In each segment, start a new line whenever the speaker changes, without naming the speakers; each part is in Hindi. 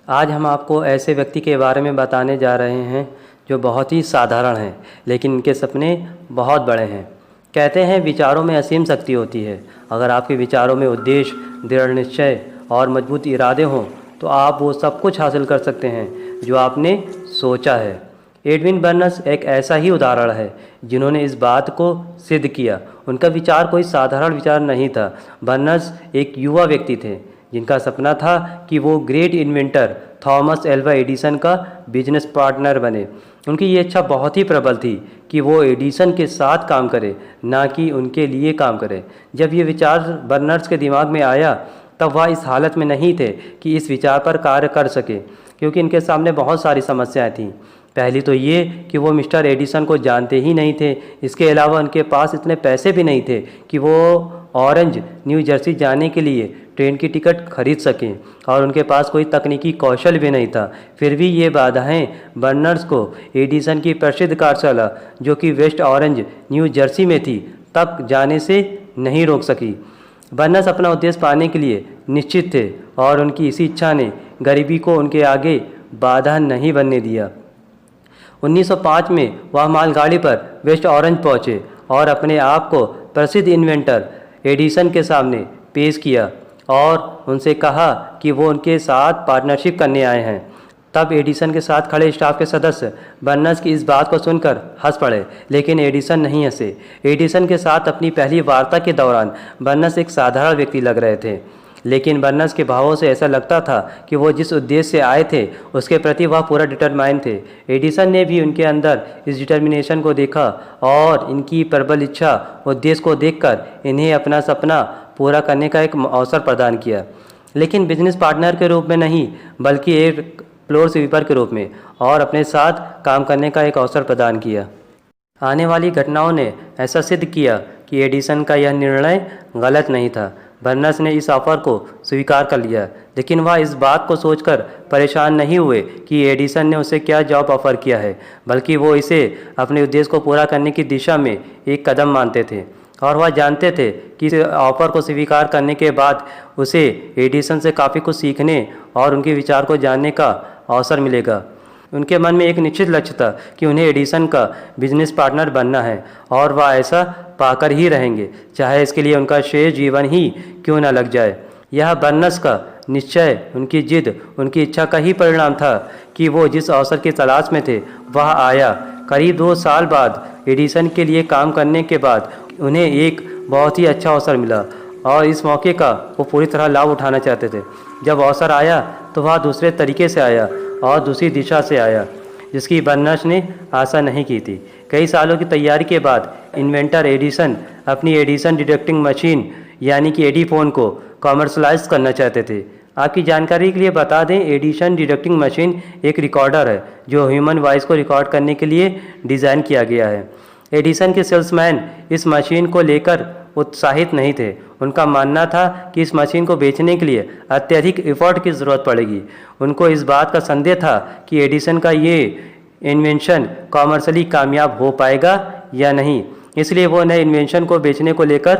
आज हम आपको ऐसे व्यक्ति के बारे में बताने जा रहे हैं जो बहुत ही साधारण हैं, लेकिन इनके सपने बहुत बड़े हैं। कहते हैं विचारों में असीम शक्ति होती है। अगर आपके विचारों में उद्देश्य, दृढ़ निश्चय और मजबूत इरादे हों तो आप वो सब कुछ हासिल कर सकते हैं जो आपने सोचा है। एडविन बर्नस एक ऐसा ही उदाहरण है जिन्होंने इस बात को सिद्ध किया। उनका विचार कोई साधारण विचार नहीं था। बर्नस एक युवा व्यक्ति थे जिनका सपना था कि वो great inventor Thomas Alva Edison का बिजनेस पार्टनर बने। उनकी ये इच्छा बहुत ही प्रबल थी कि वो एडिसन के साथ काम करे, ना कि उनके लिए काम करे। जब ये विचार बर्नस के दिमाग में आया तब वह इस हालत में नहीं थे कि इस विचार पर कार्य कर सके, क्योंकि इनके सामने बहुत सारी समस्याएं थीं। पहली तो ये कि वो मिस्टर एडिसन को जानते ही नहीं थे। इसके अलावा उनके पास इतने पैसे भी नहीं थे कि वो ऑरेंज न्यू जर्सी जाने के लिए ट्रेन की टिकट खरीद सकें, और उनके पास कोई तकनीकी कौशल भी नहीं था। फिर भी ये बाधाएं बर्नस को एडिसन की प्रसिद्ध कार्यशाला, जो कि वेस्ट ऑरेंज न्यू जर्सी में थी, तक जाने से नहीं रोक सकी। बर्नस अपना उद्देश्य पाने के लिए निश्चित थे और उनकी इसी इच्छा ने गरीबी को उनके आगे बाधा नहीं बनने दिया। 1905 में वह मालगाड़ी पर वेस्ट ऑरेंज पहुँचे और अपने आप को प्रसिद्ध इन्वेंटर एडिसन के सामने पेश किया और उनसे कहा कि वो उनके साथ पार्टनरशिप करने आए हैं। तब एडिसन के साथ खड़े स्टाफ के सदस्य बर्नस की इस बात को सुनकर हंस पड़े, लेकिन एडिसन नहीं हंसे। एडिसन के साथ अपनी पहली वार्ता के दौरान बर्नस एक साधारण व्यक्ति लग रहे थे, लेकिन बर्नस के भावों से ऐसा लगता था कि वो जिस उद्देश्य से आए थे उसके प्रति वह पूरा डिटरमाइंड थे। एडिसन ने भी उनके अंदर इस डिटर्मिनेशन को देखा और इनकी प्रबल इच्छा उद्देश्य को देखकर इन्हें अपना सपना पूरा करने का एक अवसर प्रदान किया, लेकिन बिजनेस पार्टनर के रूप में नहीं, बल्कि एक फ्लोर स्वीपर के रूप में, और अपने साथ काम करने का एक अवसर प्रदान किया। आने वाली घटनाओं ने ऐसा सिद्ध किया कि एडिसन का यह निर्णय गलत नहीं था। बर्नस ने इस ऑफर को स्वीकार कर लिया, लेकिन वह इस बात को सोचकर परेशान नहीं हुए कि एडिसन ने उसे क्या जॉब ऑफर किया है, बल्कि वो इसे अपने उद्देश्य को पूरा करने की दिशा में एक कदम मानते थे। और वह जानते थे कि इस ऑफर को स्वीकार करने के बाद उसे एडिसन से काफ़ी कुछ सीखने और उनके विचार को जानने का अवसर मिलेगा। उनके मन में एक निश्चित लक्ष्य था कि उन्हें एडिसन का बिजनेस पार्टनर बनना है, और वह ऐसा पाकर ही रहेंगे, चाहे इसके लिए उनका शेष जीवन ही क्यों न लग जाए। यह बर्नस का निश्चय, उनकी जिद, उनकी इच्छा का ही परिणाम था कि वो जिस अवसर की तलाश में थे वह आया। करीब 2 साल बाद एडिसन के लिए काम करने के बाद उन्हें एक बहुत ही अच्छा अवसर मिला, और इस मौके का वो पूरी तरह लाभ उठाना चाहते थे। जब अवसर आया तो वह दूसरे तरीके से आया और दूसरी दिशा से आया, जिसकी बर्नस ने आशा नहीं की थी। कई सालों की तैयारी के बाद इन्वेंटर एडिसन अपनी एडिसन डिटेक्टिंग मशीन यानी कि एडीफोन को कॉमर्शलाइज करना चाहते थे। आपकी जानकारी के लिए बता दें, एडिसन डिटेक्टिंग मशीन एक रिकॉर्डर है जो ह्यूमन वॉइस को रिकॉर्ड करने के लिए डिज़ाइन किया गया है। एडिसन के सेल्समैन इस मशीन को लेकर उत्साहित नहीं थे। उनका मानना था कि इस मशीन को बेचने के लिए अत्यधिक एफर्ट की ज़रूरत पड़ेगी। उनको इस बात का संदेह था कि एडिसन का ये इन्वेंशन कॉमर्शियली कामयाब हो पाएगा या नहीं, इसलिए वो नए इन्वेंशन को बेचने को लेकर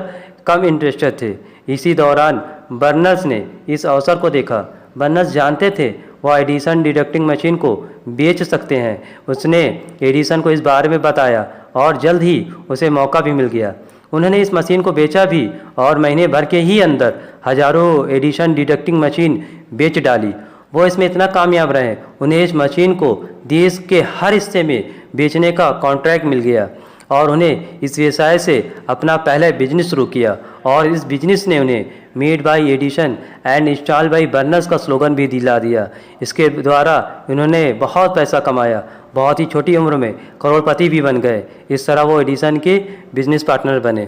कम इंटरेस्टेड थे। इसी दौरान बर्नस ने इस अवसर को देखा। बर्नस जानते थे वह एडिसन डिटेक्टिंग मशीन को बेच सकते हैं। उसने एडिसन को इस बारे में बताया और जल्द ही उसे मौका भी मिल गया। उन्होंने इस मशीन को बेचा भी और महीने भर के ही अंदर हजारों एडिसन डिटेक्टिंग मशीन बेच डाली। वो इसमें इतना कामयाब रहे, उन्हें इस मशीन को देश के हर हिस्से में बेचने का कॉन्ट्रैक्ट मिल गया, और उन्हें इस व्यवसाय से अपना पहला बिजनेस शुरू किया। और इस बिजनेस ने उन्हें made by Edison and install by Burns का स्लोगन भी दिला दिया। इसके द्वारा इन्होंने बहुत पैसा कमाया, बहुत ही छोटी उम्र में करोड़पति भी बन गए। इस तरह वो एडिसन के बिजनेस पार्टनर बने।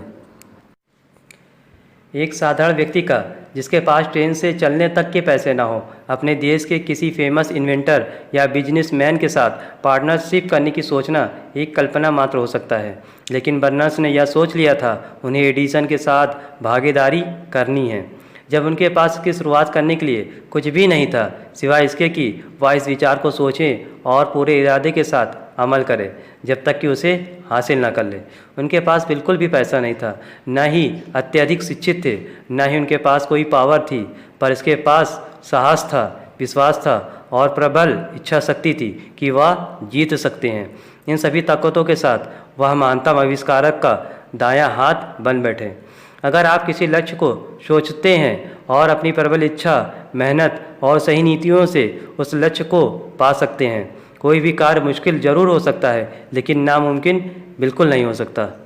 एक साधारण व्यक्ति का जिसके पास ट्रेन से चलने तक के पैसे ना हो, अपने देश के किसी फेमस इन्वेंटर या बिजनेसमैन के साथ पार्टनरशिप करने की सोचना एक कल्पना मात्र हो सकता है, लेकिन बर्नस ने यह सोच लिया था उन्हें एडिसन के साथ भागीदारी करनी है। जब उनके पास इसकी शुरुआत करने के लिए कुछ भी नहीं था सिवाय इसके कि वह इस विचार को सोचें और पूरे इरादे के साथ अमल करें जब तक कि उसे हासिल न कर ले। उनके पास बिल्कुल भी पैसा नहीं था, न ही अत्यधिक शिक्षित थे, न ही उनके पास कोई पावर थी, पर इसके पास साहस था, विश्वास था और प्रबल इच्छा शक्ति थी कि वह जीत सकते हैं। इन सभी ताकतों के साथ वह महानतम आविष्कारक का दायां हाथ बन बैठे। अगर आप किसी लक्ष्य को सोचते हैं और अपनी प्रबल इच्छा, मेहनत और सही नीतियों से उस लक्ष्य को पा सकते हैं। कोई भी कार्य मुश्किल जरूर हो सकता है, लेकिन नामुमकिन बिल्कुल नहीं हो सकता।